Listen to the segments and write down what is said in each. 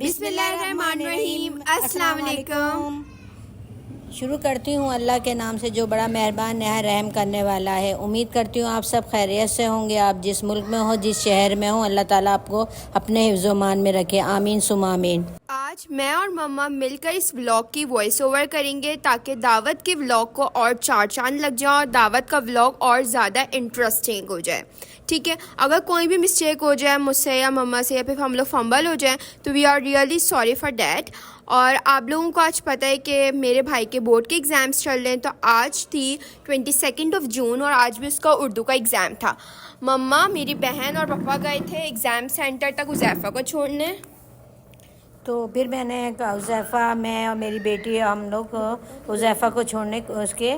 बिस्मिल्लाहिर्रहमानिर्रहीम। अस्सलाम वालेकुम। शुरू करती हूँ अल्लाह के नाम से जो बड़ा मेहरबान नहायत रहम करने वाला है। उम्मीद करती हूँ आप सब खैरियत से होंगे। आप जिस मुल्क में हो, जिस शहर में हो, अल्लाह ताला आपको अपने हिफ्ज़-ओ-मान में रखे। आमीन सुमा आमीन। आज मैं और मम्मा मिलकर इस व्लॉग की वॉइस ओवर करेंगे ताकि दावत के व्लॉग को और चार चांद लग जाए और दावत का व्लॉग और ज़्यादा इंटरेस्टिंग हो जाए। ठीक है, अगर कोई भी मिस्टेक हो जाए मुझसे या मम्मा से या फिर हम लोग फंबल हो जाए तो we are really sorry for that. और आप लोगों को आज पता है कि मेरे भाई के बोर्ड के एग्ज़ाम्स चल रहे हैं, तो आज थी 22 जून और आज भी उसका उर्दू का एग्ज़ाम था। मम्मा, मेरी बहन और पापा गए थे एग्ज़ाम सेंटर तक उज़ैफ़ा को छोड़ने। तो फिर मैंने उज़ैफ़ा, मैं और मेरी बेटी, हम लोग उज़ैफ़ा को छोड़ने उसके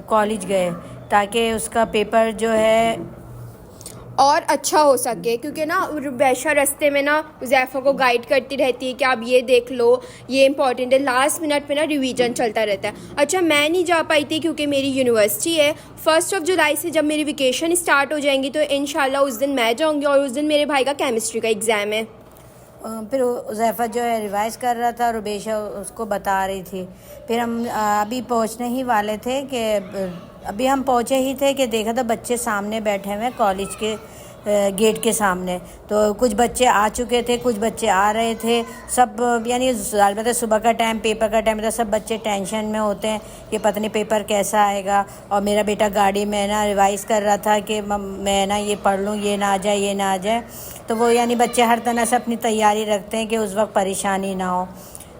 कॉलेज गए ताकि उसका पेपर जो है और अच्छा हो सके, क्योंकि ना वैशा रास्ते में ना उज़ैफ़ा को गाइड करती रहती है कि आप ये देख लो, ये इंपॉर्टेंट है। लास्ट मिनट पे ना रिवीजन चलता रहता है। अच्छा, मैं नहीं जा पाई थी क्योंकि मेरी यूनिवर्सिटी है। 1 जुलाई से जब मेरी वेकेशन स्टार्ट हो जाएंगी तो इंशाल्लाह उस दिन मैं जाऊंगी और उस दिन मेरे भाई का केमिस्ट्री का एग्ज़ाम है। फिर उज़ैफ़ा जो है रिवाइज़ कर रहा था और रुबेशा उसको बता रही थी। फिर हम अभी पहुंचने ही वाले थे कि अभी हम पहुंचे ही थे कि देखा था बच्चे सामने बैठे हुए कॉलेज के गेट के सामने। तो कुछ बच्चे आ चुके थे, कुछ बच्चे आ रहे थे। सब यानी अलबत्ता सुबह का टाइम, पेपर का टाइम था, सब बच्चे टेंशन में होते हैं कि पता नहीं पेपर कैसा आएगा। और मेरा बेटा गाड़ी में ना रिवाइज़ कर रहा था कि मैं ना ये पढ़ लूँ, ये ना आ जाए, ये ना आ जाए। तो वो यानी बच्चे हर तरह से अपनी तैयारी रखते हैं कि उस वक्त परेशानी ना हो।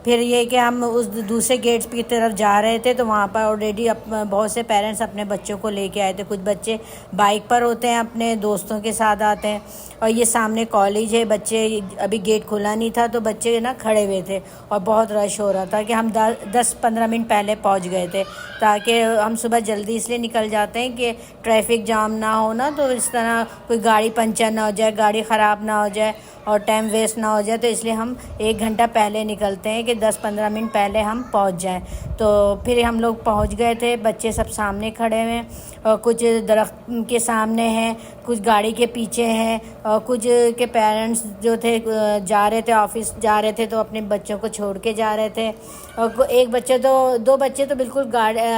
फिर ये कि हम उस दूसरे गेट्स की तरफ जा रहे थे तो वहाँ पर ऑलरेडी बहुत से पेरेंट्स अपने बच्चों को लेके आए थे। कुछ बच्चे बाइक पर होते हैं, अपने दोस्तों के साथ आते हैं। और ये सामने कॉलेज है, बच्चे अभी गेट खुला नहीं था तो बच्चे ना खड़े हुए थे और बहुत रश हो रहा था कि हम 10-15 मिनट पहले पहुँच गए थे ताकि हम सुबह जल्दी इसलिए निकल जाते हैं कि ट्रैफिक जाम ना हो ना, तो इस तरह कोई गाड़ी पंचर ना हो जाए, गाड़ी ख़राब ना हो जाए और टाइम वेस्ट ना हो जाए। तो इसलिए हम 1 घंटा पहले निकलते हैं कि 10-15 मिनट पहले हम पहुंच जाएं। तो फिर हम लोग पहुंच गए थे। बच्चे सब सामने खड़े हुए और कुछ दरख्त के सामने हैं, कुछ गाड़ी के पीछे हैं और कुछ के पेरेंट्स जो थे जा रहे थे, ऑफिस जा रहे थे तो अपने बच्चों को छोड़ के जा रहे थे। और एक बच्चे तो 2 बच्चे तो बिल्कुल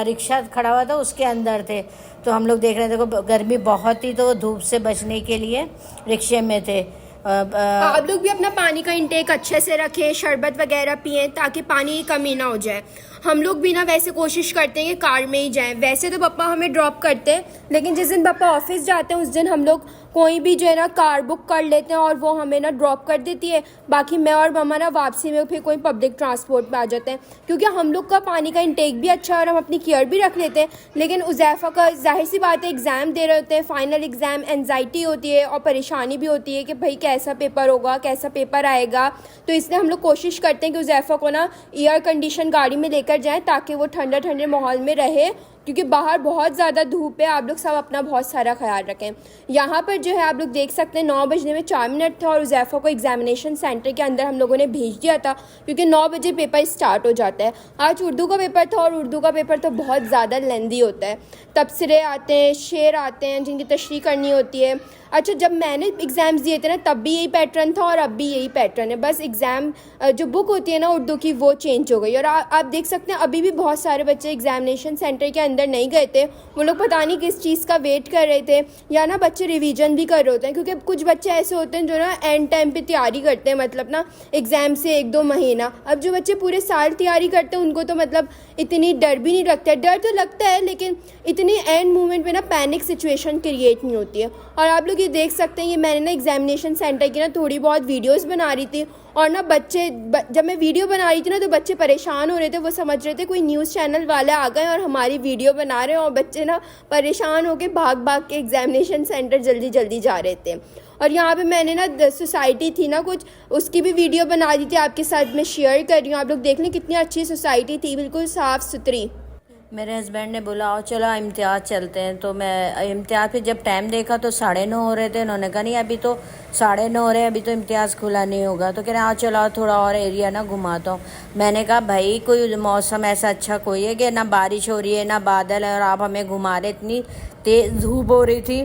रिक्शा खड़ा हुआ था उसके अंदर थे। तो हम लोग देख रहे थे, गर्मी बहुत थी तो धूप से बचने के लिए रिक्शे में थे। आप लोग भी अपना पानी का इंटेक अच्छे से रखें, शरबत वगैरह पिएं ताकि पानी की कमी ना हो जाए। हम लोग भी ना वैसे कोशिश करते हैं कि कार में ही जाएं। वैसे तो पापा हमें ड्रॉप करते हैं, लेकिन जिस दिन पापा ऑफिस जाते हैं उस दिन हम लोग कोई भी जो है ना कार बुक कर लेते हैं और वो हमें ना ड्रॉप कर देती है। बाकी मैं और मम्मा ना वापसी में फिर कोई पब्लिक ट्रांसपोर्ट पे आ जाते हैं, क्योंकि हम लोग का पानी का इंटेक भी अच्छा है और हम अपनी केयर भी रख लेते हैं। लेकिन उज़ैफ़ा का जाहिर सी बात है, एग्ज़ाम दे रहे होते हैं, फाइनल एग्ज़ाम, एनजाइटी होती है और परेशानी भी होती है कि भाई कैसा पेपर होगा, कैसा पेपर आएगा। तो इसलिए हम लोग कोशिश करते हैं कि उज़ैफ़ा को ना एयर कंडीशन गाड़ी में लेकर जाएँ ताकि वो ठंडे ठंडे माहौल में रहे, क्योंकि बाहर बहुत ज़्यादा धूप है। आप लोग सब अपना बहुत सारा ख्याल रखें। यहाँ पर जो है आप लोग देख सकते हैं 9 बजने में 4 मिनट थे और उज़ैफ़ा को एग्जामिनेशन सेंटर के अंदर हम लोगों ने भेज दिया था क्योंकि 9 बजे पेपर स्टार्ट हो जाता है। आज उर्दू का पेपर था और उर्दू का पेपर तो बहुत ज़्यादा लेंदी होता है। तबसरे आते हैं, शेर आते हैं जिनकी तशरीह करनी होती है। अच्छा, जब मैंने एग्ज़ाम्स दिए थे ना तब भी यही पैटर्न था और अब भी यही पैटर्न है, बस एग्ज़ाम जो बुक होती है ना उर्दू की वो चेंज हो गई। और आप देख सकते हैं अभी भी बहुत सारे बच्चे एग्जामिनेशन सेंटर के अंदर नहीं गए थे। वो लोग पता नहीं किस चीज़ का वेट कर रहे थे, या ना बच्चे रिवीजन भी कर रहे होते हैं, क्योंकि कुछ बच्चे ऐसे होते हैं जो ना एंड टाइम पे तैयारी करते हैं, मतलब ना एग्ज़ाम से 1-2 महीना। अब जो बच्चे पूरे साल तैयारी करते हैं उनको तो मतलब इतनी डर भी नहीं लगता है। डर तो लगता है लेकिन इतनी एंड मोमेंट में ना पैनिक सिचुएशन क्रिएट नहीं होती है। और आप लोग ये देख सकते हैं, ये मैंने ना एग्जामिनेशन सेंटर की ना थोड़ी बहुत वीडियोस बना रही थी और ना जब मैं वीडियो बना रही थी ना तो बच्चे परेशान हो रहे थे। वो समझ रहे थे कोई न्यूज़ चैनल वाले आ गए और हमारी वीडियो बना रहे हैं, और बच्चे ना परेशान होकर भाग भाग के एग्जामिनेशन सेंटर जल्दी जल्दी जा रहे थे। और यहाँ पे मैंने ना सोसाइटी थी ना कुछ, उसकी भी वीडियो बना दी थी, आपके साथ मैं शेयर कर रही हूँ। आप लोग देख लें कितनी अच्छी सोसाइटी थी, बिल्कुल साफ़ सुथरी। मेरे हस्बैंड ने बोला आओ चलो इम्तियाज़ चलते हैं। तो मैं इम्तियाज़ पे जब टाइम देखा तो 9:30 हो रहे थे। उन्होंने कहा नहीं अभी तो 9:30 हो रहे हैं, अभी तो इम्तियाज़ खुला नहीं होगा। तो कह रहे आओ चलो थोड़ा और एरिया ना घुमाता हूँ। मैंने कहा भाई कोई मौसम ऐसा अच्छा कोई है कि ना बारिश हो रही है ना बादल है और आप हमें घुमा रहे। इतनी तेज़ धूप हो रही थी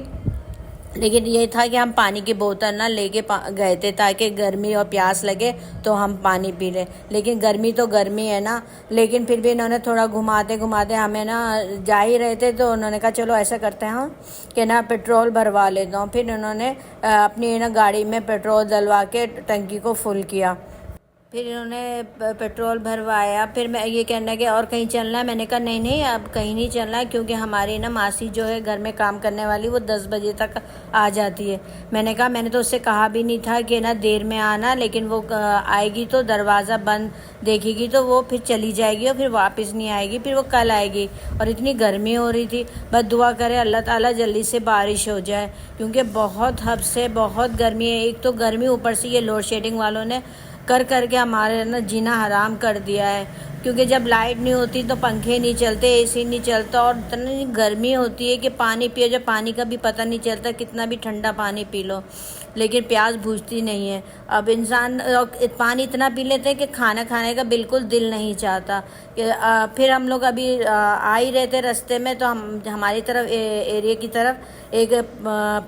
लेकिन ये था कि हम पानी की बोतल ना लेके गए थे ताकि गर्मी और प्यास लगे तो हम पानी पी लें। लेकिन गर्मी तो गर्मी है ना, लेकिन फिर भी इन्होंने थोड़ा घुमाते घुमाते हमें ना, जा ही रहे थे तो उन्होंने कहा चलो ऐसा करते हैं कि ना पेट्रोल भरवा लेता हूँ। फिर उन्होंने अपनी ना गाड़ी में पेट्रोल डलवा के टंकी को फुल किया। फिर इन्होंने पेट्रोल भरवाया। फिर मैं ये कहना कि और कहीं चलना है, मैंने कहा नहीं नहीं अब कहीं नहीं चलना है, क्योंकि हमारी ना मासी जो है घर में काम करने वाली वो 10 बजे तक आ जाती है। मैंने कहा, मैंने तो उससे कहा भी नहीं था कि ना देर में आना, लेकिन वो आएगी तो दरवाज़ा बंद देखेगी तो वो फिर चली जाएगी और फिर वापस नहीं आएगी, फिर वो कल आएगी। और इतनी गर्मी हो रही थी, बस दुआ करे अल्लाह ताला जल्दी से बारिश हो जाए, क्योंकि बहुत हद से बहुत गर्मी है। एक तो गर्मी, ऊपर से ये लोड शेडिंग वालों ने कर के हमारे ना जीना हराम कर दिया है। क्योंकि जब लाइट नहीं होती तो पंखे नहीं चलते, एसी नहीं चलता, और इतनी गर्मी होती है कि पानी पिए, जब पानी का भी पता नहीं चलता, कितना भी ठंडा पानी पी लो लेकिन प्यास बुझती नहीं है। अब इंसान पानी इतना पी लेते हैं कि खाना खाने का बिल्कुल दिल नहीं चाहता। फिर हम लोग अभी आ ही रहे थे रास्ते में, तो हमारी तरफ एरिया की तरफ एक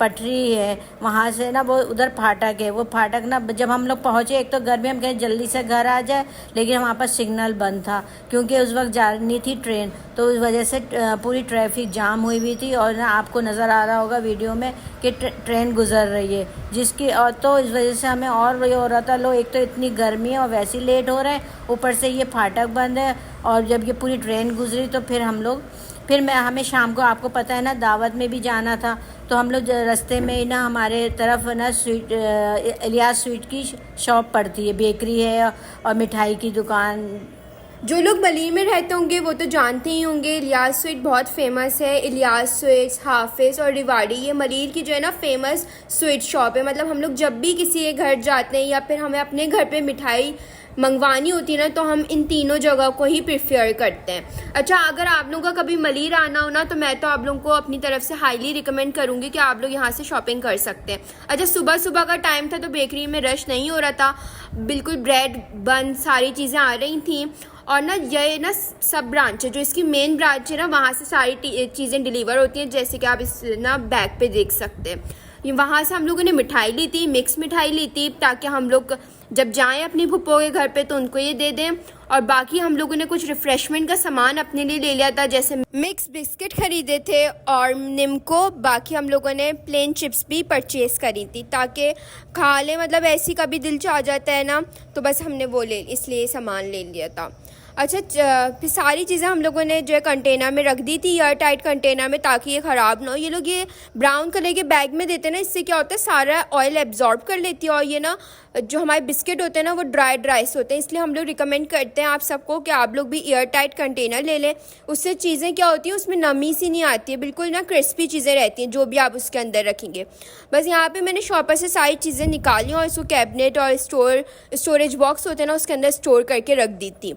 पटरी है, वहाँ से ना वो उधर फाटक है। वो फाटक ना जब हम लोग पहुँचे, एक तो गर्मी, हम कहें जल्दी से घर आ जाए, लेकिन वहाँ पर सिग्नल बंद था क्योंकि उस वक्त जा रही थी ट्रेन, तो उस वजह से पूरी ट्रैफिक जाम हुई थी। और ना आपको नज़र आ रहा होगा वीडियो में कि ट्रेन गुजर रही है, जिसकी और तो इस वजह से हमें और ये हो रहा था, लो एक तो इतनी गर्मी है और वैसे ही लेट हो रहे हैं, ऊपर से ये फाटक बंद है। और जब ये पूरी ट्रेन गुजरी तो फिर हमें शाम को, आपको पता है ना, दावत में भी जाना था, तो हम लोग रास्ते में ही ना हमारे तरफ ना इलियास स्वीट की शॉप पड़ती है, बेकरी है और मिठाई की दुकान। जो लोग बली में रहते होंगे वो तो जानते ही होंगे, इलियास स्वीट बहुत फेमस है। इलियास स्वीट्स, हाफिज़ और रिवाड़ी, ये मलीर की जो है ना फेमस स्वीट शॉप है। मतलब हम लोग जब भी किसी के घर जाते हैं या फिर हमें अपने घर पे मिठाई मंगवानी होती है ना, तो हम इन तीनों जगह को ही प्रेफर करते हैं। अच्छा, अगर आप लोगों का कभी मलीर आना हो ना, तो मैं तो आप लोगों को अपनी तरफ से हाईली रिकमेंड करूँगी कि आप लोग यहाँ से शॉपिंग कर सकते हैं। अच्छा, सुबह सुबह का टाइम था तो बेकरी में रश नहीं हो रहा था, बिल्कुल ब्रेड बन सारी चीज़ें आ रही थी। और ना ये ना सब ब्रांच है, जो इसकी मेन ब्रांच है ना, वहाँ से सारी चीज़ें डिलीवर होती हैं, जैसे कि आप इस ना बैग पे देख सकते हैं। वहाँ से हम लोगों ने मिठाई ली थी, मिक्स मिठाई ली थी, ताकि हम लोग जब जाएं अपनी फूफो के घर पे तो उनको ये दे दें। और बाकी हम लोगों ने कुछ रिफ़्रेशमेंट का सामान अपने लिए ले लिया था, जैसे मिक्स बिस्किट खरीदे थे और निम्को। बाकी हम लोगों ने प्लेन चिप्स भी परचेज़ करी थी ताकि खा लें, मतलब ऐसी कभी दिल चाह जाता है ना, तो बस हमने वो इसलिए सामान ले लिया था। अच्छा, फिर सारी चीज़ें हम लोगों ने जो है कंटेनर में रख दी थी, एयर टाइट कंटेनर में, ताकि ये ख़राब ना हो। ये लोग ये ब्राउन कलर के बैग में देते हैं ना, इससे क्या होता है सारा ऑयल एब्जॉर्ब कर लेती है, और ये ना जो हमारे बिस्किट होते हैं ना वो ड्राई से होते हैं। इसलिए हम लोग रिकमेंड करते हैं आप सबको कि आप लोग भी एयर टाइट कंटेनर ले लें। उससे चीज़ें क्या होती हैं, उसमें नमी सी नहीं आती है, बिल्कुल ना क्रिस्पी चीज़ें रहती हैं जो भी आप उसके अंदर रखेंगे। बस यहाँ पे मैंने शॉपर से सारी चीज़ें निकाली और इसको कैबिनेट और स्टोरेज बॉक्स होते हैं ना, उसके अंदर स्टोर करके रख दी थी।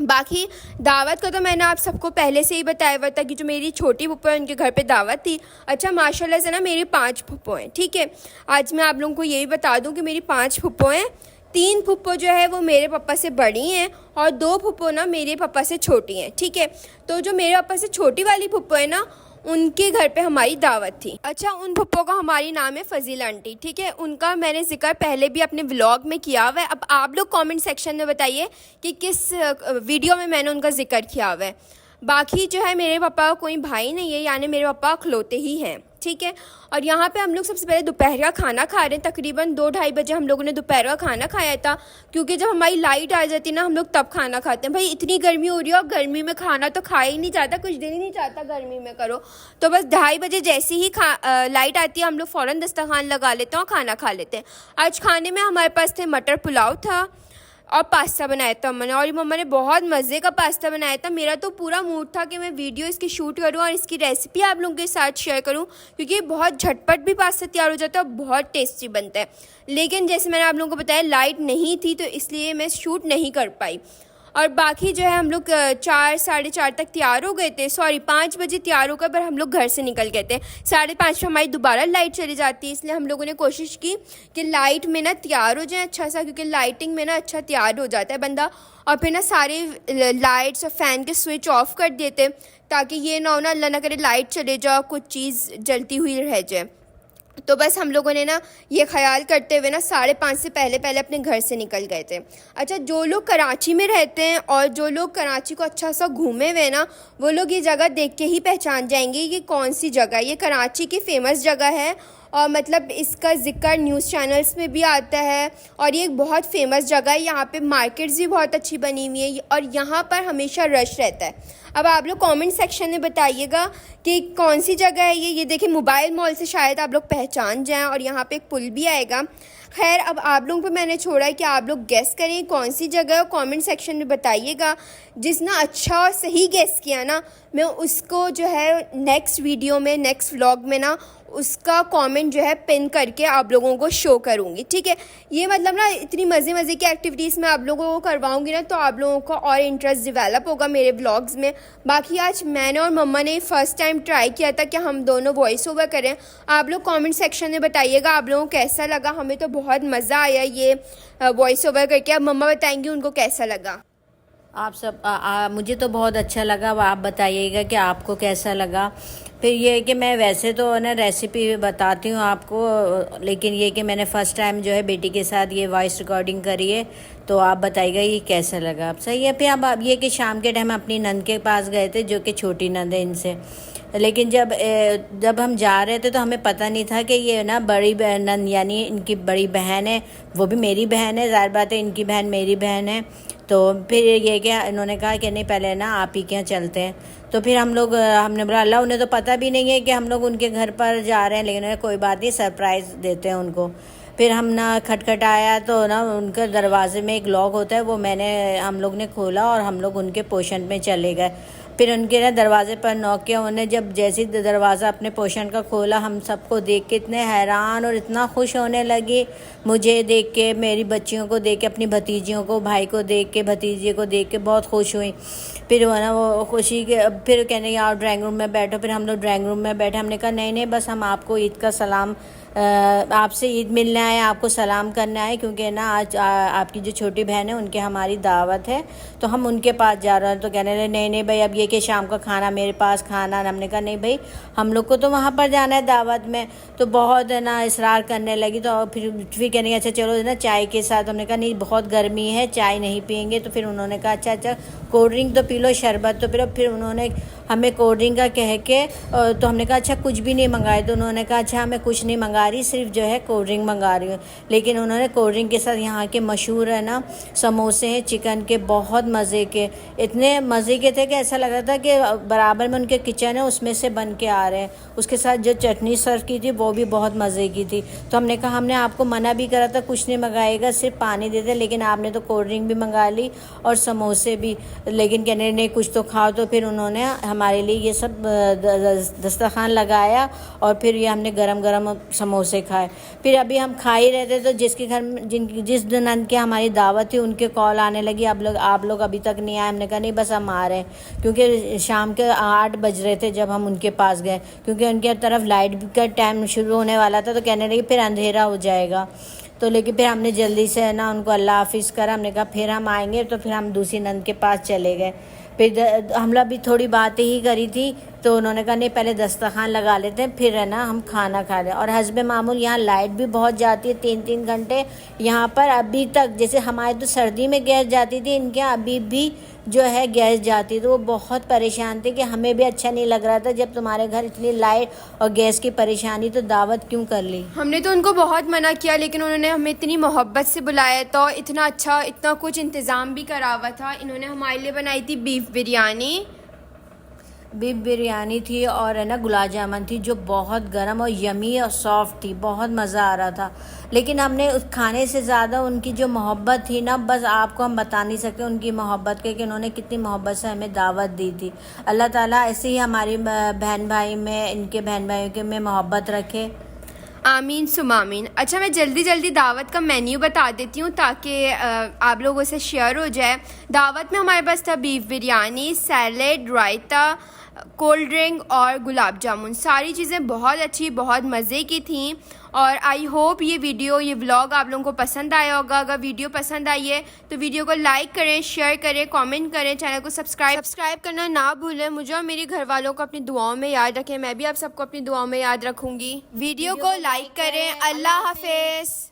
बाकी दावत का तो मैंने आप सबको पहले से ही बताया हुआ था कि जो मेरी छोटी फूफो है उनके घर पे दावत थी। अच्छा, माशाल्लाह से ना मेरी 5 फूफो हैं, ठीक है। आज मैं आप लोगों को यही बता दूं कि मेरी 5 फूफो हैं। 3 फूफो जो है वो मेरे पापा से बड़ी हैं और 2 फूफो ना मेरे पापा से छोटी हैं, ठीक है। तो जो मेरे पापा से छोटी वाली फूफो है ना, उनके घर पे हमारी दावत थी। अच्छा, उन फूफो का हमारी नाम है फजील आंटी, ठीक है। उनका मैंने जिक्र पहले भी अपने व्लॉग में किया हुआ है। अब आप लोग कमेंट सेक्शन में बताइए कि किस वीडियो में मैंने उनका जिक्र किया हुआ है। बाकी जो है मेरे पापा का कोई भाई नहीं है, यानी मेरे पापा अखलौते ही हैं, ठीक है। और यहाँ पे हम लोग सबसे पहले दोपहर का खाना खा रहे हैं। तकरीबन 2-2:30 बजे हम लोगों ने दोपहर का खाना खाया था, क्योंकि जब हमारी लाइट आ जाती है ना, हम लोग तब खाना खाते हैं। भाई इतनी गर्मी हो रही है और गर्मी में खाना तो खा ही नहीं जाता, कुछ दिल ही नहीं चाहता गर्मी में करो। तो बस 2:30 बजे जैसे ही लाइट आती है हम लोग फ़ौरन दस्तरखान लगा लेते हैं और खाना खा लेते हैं। आज खाने में हमारे पास थे मटर पुलाव था और पास्ता बनाया था मम्मा ने, और मम्मा ने बहुत मज़े का पास्ता बनाया था। मेरा तो पूरा मूड था कि मैं वीडियो इसकी शूट करूं और इसकी रेसिपी आप लोगों के साथ शेयर करूं, क्योंकि बहुत झटपट भी पास्ता तैयार हो जाता है और बहुत टेस्टी बनता है। लेकिन जैसे मैंने आप लोगों को बताया लाइट नहीं थी, तो इसलिए मैं शूट नहीं कर पाई। और बाकी जो है हम लोग 4 साढ़े 4 तक तैयार हो गए थे, 5 बजे तैयार होकर पर हम लोग घर से निकल गए थे। 5:30 में हमारी दोबारा लाइट चली जाती है, इसलिए हम लोगों ने कोशिश की कि लाइट में ना तैयार हो जाए अच्छा सा, क्योंकि लाइटिंग में ना अच्छा तैयार हो जाता है बंदा। और फिर ना सारे लाइट्स और फ़ैन के स्विच ऑफ कर देते, ताकि ये ना हो ना, अल्लाह ना करे लाइट चले जाओ कुछ चीज़ जलती हुई रह जाए। तो बस हम लोगों ने ना ये ख्याल करते हुए ना 5:30 से पहले पहले अपने घर से निकल गए थे। अच्छा, जो लोग कराची में रहते हैं और जो लोग कराची को अच्छा सा घूमे हुए ना, वो लोग ये जगह देख के ही पहचान जाएंगे कि कौन सी जगह है। ये कराची की फ़ेमस जगह है और मतलब इसका ज़िक्र न्यूज़ चैनल्स में भी आता है और ये एक बहुत फेमस जगह है। यहाँ पे मार्केट्स भी बहुत अच्छी बनी हुई है और यहाँ पर हमेशा रश रहता है। अब आप लोग कमेंट सेक्शन में बताइएगा कि कौन सी जगह है ये देखिए, मोबाइल मॉल से शायद आप लोग पहचान जाएं और यहाँ पे एक पुल भी आएगा। खैर, अब आप लोगों पे मैंने छोड़ा है कि आप लोग गेस करें कौन सी जगह है और कमेंट सेक्शन में बताइएगा। जिसने अच्छा और सही गेस किया ना, मैं उसको जो है नेक्स्ट वीडियो में, नेक्स्ट व्लॉग में ना उसका कमेंट जो है पिन करके आप लोगों को शो करूँगी, ठीक है। ये मतलब ना इतनी मज़े की एक्टिविटीज़ मैं आप लोगों को करवाऊँगी ना, तो आप लोगों का और इंटरेस्ट डेवलप होगा मेरे व्लॉग्स में। बाकी आज मैंने और मम्मा ने फ़र्स्ट टाइम ट्राई किया था कि हम दोनों वॉइस ओवर करें। आप लोग कमेंट सेक्शन में बताइएगा आप लोगों को कैसा लगा। हमें तो बहुत मज़ा आया ये वॉइस ओवर करके। अब मम्मा बताएंगी उनको कैसा लगा। आप सब मुझे तो बहुत अच्छा लगा। अब आप बताइएगा कि आपको कैसा लगा। फिर ये है कि मैं वैसे तो ना रेसिपी बताती हूँ आपको, लेकिन ये कि मैंने फ़र्स्ट टाइम जो है बेटी के साथ ये वॉइस रिकॉर्डिंग करी है, तो आप बताइएगा ये कैसा लगा। अब सही है। फिर अब ये कि शाम के टाइम अपनी नंद के पास गए थे, जो कि छोटी नंद है इनसे। लेकिन जब हम जा रहे थे तो हमें पता नहीं था कि ये ना बड़ी नंद यानी इनकी बड़ी बहन है, वो भी मेरी बहन है। ज़ाहिर बात है इनकी बहन मेरी बहन है। तो फिर ये क्या इन्होंने कहा कि नहीं पहले ना आप ही के यहाँ चलते हैं। तो फिर हमने बोला अल्लाह, उन्हें तो पता भी नहीं है कि हम लोग उनके घर पर जा रहे हैं, लेकिन उन्हें कोई बात नहीं, सरप्राइज़ देते हैं उनको। फिर हम ना खटखटाया तो ना उनके दरवाजे में एक लॉक होता है, वो हम लोग ने खोला और हम लोग उनके पोर्शन में चले गए। फिर उनके ना दरवाजे पर नॉक किया। उन्हें जब जैसे दरवाज़ा अपने पोर्शन का खोला, हम सबको देख के इतने हैरान और इतना खुश होने लगी। मुझे देख के, मेरी बच्चियों को देख के, अपनी भतीजियों को, भाई को देख के, भतीजे को देख के बहुत खुश हुई। फिर वो ना वो खुशी के फिर कहने आओ ड्राइंग रूम में बैठो। फिर हम लोग ड्राइंग रूम में बैठे। हमने कहा नहीं बस हम आपको ईद का सलाम, आपसे ईद मिलने आए, आपको सलाम करने आए, क्योंकि ना आज आपकी जो छोटी बहन है उनके हमारी दावत है, तो हम उनके पास जा रहे हैं। तो कहने लगे नहीं भाई, अब ये कि शाम का खाना मेरे पास खाना। हमने कहा नहीं भाई, हम लोग को तो वहाँ पर जाना है दावत में। तो बहुत है ना इसरार करने लगी। तो फिर कहने लगे अच्छा चलो ना चाय के साथ। हमने कहा नहीं बहुत गर्मी है, चाय नहीं पियेंगे। तो फिर उन्होंने कहा अच्छा कोल्ड ड्रिंक तो पी लो, शरबत तो पी लो। फिर उन्होंने हमें कोल्ड ड्रिंक का कह के, तो हमने कहा अच्छा कुछ भी नहीं मंगाए। तो उन्होंने कहा अच्छा मैं कुछ नहीं मंगा रही, सिर्फ जो है कोल्ड ड्रिंक मंगा रही हूँ। लेकिन उन्होंने कोल्ड ड्रिंक के साथ यहाँ के मशहूर है ना समोसे हैं चिकन के, बहुत मज़े के, इतने मज़े के थे कि ऐसा लग रहा था कि बराबर में उनके किचन है उसमें से बन के आ रहे हैं। उसके साथ जो चटनी सर्व की थी वो भी बहुत मज़े की थी। तो हमने कहा हमने आपको मना भी करा था कुछ नहीं मंगाएगा, सिर्फ पानी देते, लेकिन आपने तो कोल्ड ड्रिंक भी मंगा ली और समोसे भी। लेकिन कहने नहीं कुछ तो खाओ। तो फिर उन्होंने हमारे लिए ये सब दस्तरखान लगाया और फिर ये हमने गरम गरम समोसे खाए। फिर अभी हम खा ही रहे थे तो जिसके घर में जिस नंद के हमारी दावत थी उनके कॉल आने लगी, आप लोग अभी तक नहीं आए। हमने कहा नहीं बस हम आ रहे हैं, क्योंकि शाम के 8 बज रहे थे जब हम उनके पास गए, क्योंकि उनके तरफ लाइट का टाइम शुरू होने वाला था। तो कहने लगी फिर अंधेरा हो जाएगा। तो लेकिन फिर हमने जल्दी से ना उनको अल्लाह हाफिज़ करा। हमने कहा फिर हम आएंगे। तो फिर हम दूसरी नंद के पास चले गए। फिर हम लोग भी थोड़ी बातें ही करी थी, तो उन्होंने कहा नहीं पहले दस्तरखान लगा लेते हैं, फिर है ना हम खाना खा लें। और हस्ब मामूल यहाँ लाइट भी बहुत जाती है, 3-3 घंटे यहाँ पर अभी तक। जैसे हमारे तो सर्दी में गैस जाती थी, इनके यहाँ अभी भी जो है गैस जाती। तो वो बहुत परेशान थे कि हमें भी अच्छा नहीं लग रहा था, जब तुम्हारे घर इतनी लाइट और गैस की परेशानी तो दावत क्यों कर ली। हमने तो उनको बहुत मना किया, लेकिन उन्होंने हमें इतनी मोहब्बत से बुलाया था, इतना अच्छा, इतना कुछ इंतज़ाम भी करा हुआ था। इन्होंने हमारे लिए बनाई थी बीफ बिरयानी थी और है ना गुलाब जामुन थी, जो बहुत गर्म और यमी और सॉफ्ट थी, बहुत मज़ा आ रहा था। लेकिन हमने उस खाने से ज़्यादा उनकी जो मोहब्बत थी ना, बस आपको हम बता नहीं सकते उनकी मोहब्बत के, कि उन्होंने कितनी मोहब्बत से हमें दावत दी थी। अल्लाह ताला ऐसे ही हमारी बहन भाई में, इनके बहन भाइयों के में मोहब्बत रखे, आमीन सुमामीन। अच्छा, मैं जल्दी दावत का मेन्यू बता देती हूँ ताकि आप लोगों से शेयर हो जाए। दावत में हमारे पास था बीफ बिरयानी, सैलेड, रायता, कोल्ड ड्रिंक और गुलाब जामुन। सारी चीज़ें बहुत अच्छी, बहुत मज़े की थीं और आई होप ये वीडियो, ये व्लॉग आप लोगों को पसंद आया होगा। अगर वीडियो पसंद आई है तो वीडियो को लाइक करें, शेयर करें, कमेंट करें, चैनल को सब्सक्राइब करना ना भूलें। मुझे और मेरे घर वालों को अपनी दुआओं में याद रखें। मैं भी आप सबको अपनी दुआओं में याद रखूंगी। वीडियो को लाइक करें। अल्लाह हाफिज़।